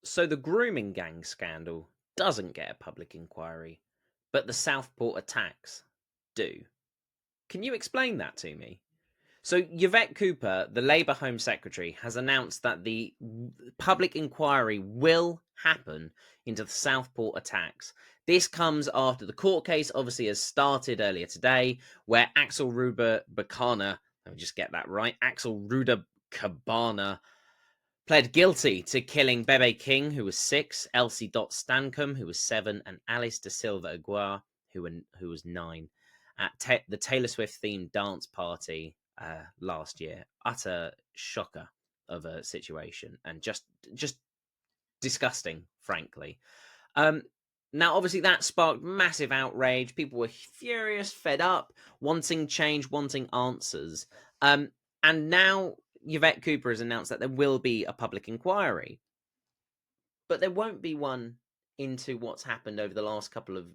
So the grooming gang scandal doesn't get a public inquiry, but the Southport attacks do. Can you explain that to me? So Yvette Cooper, the Labour Home Secretary, has announced that the public inquiry will happen into the Southport attacks. This comes after the court case obviously has started earlier today, where Axel Ruber Bakana, let me just get that right, Axel Ruder Cabana pled guilty to killing Bebe King, who was 6, Elsie Dot Stancombe, who was 7, and Alice de Silva Aguirre, who was 9, at the Taylor Swift themed dance party last year. Utter shocker of a situation, and just disgusting, frankly. Now, obviously, that sparked massive outrage. People were furious, fed up, wanting change, wanting answers. And now Yvette Cooper has announced that there will be a public inquiry, but there won't be one into what's happened over the last couple of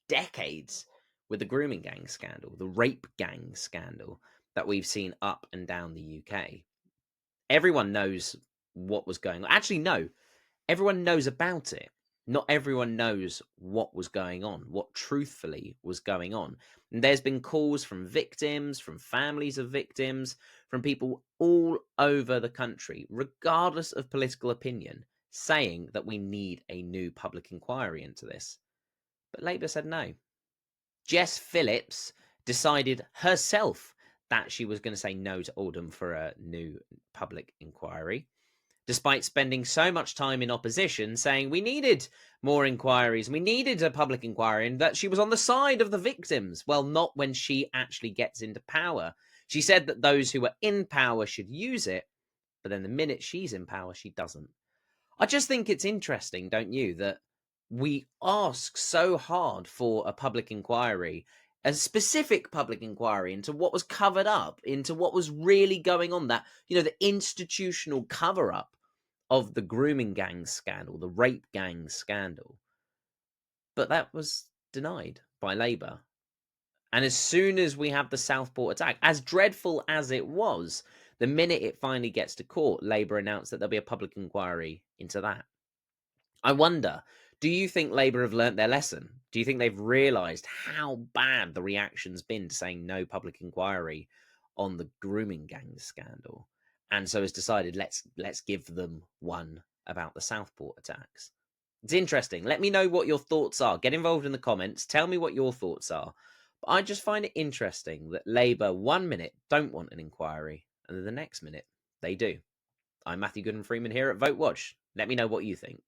decades with the grooming gang scandal, the rape gang scandal that we've seen up and down the UK. Everyone knows what was going on. Actually, no, everyone knows about it. Not everyone knows what was going on, what truthfully was going on. And there's been calls from victims, from families of victims, from people all over the country, regardless of political opinion, saying that we need a new public inquiry into this. But Labour said no. Jess Phillips decided herself that she was going to say no to Oldham for a new public inquiry, despite spending so much time in opposition saying we needed more inquiries, we needed a public inquiry, and that she was on the side of the victims. Well, not when she actually gets into power. She said that those who are in power should use it, but then the minute she's in power, she doesn't. I just think it's interesting, don't you, that we ask so hard for a public inquiry, a specific public inquiry into what was covered up, into what was really going on, that, the institutional cover up of the grooming gang scandal, the rape gang scandal. But that was denied by Labour. And as soon as we have the Southport attack, as dreadful as it was, the minute it finally gets to court, Labour announced that there'll be a public inquiry into that. I wonder, do you think Labour have learnt their lesson? Do you think they've realised how bad the reaction's been to saying no public inquiry on the grooming gang scandal, and so has decided let's give them one about the Southport attacks? It's interesting. Let me know what your thoughts are. Get involved in the comments. Tell me what your thoughts are. But I just find it interesting that Labour 1 minute don't want an inquiry, and then the next minute they do. I'm Matthew Goodwin-Freeman here at VoteWatch. Let me know what you think.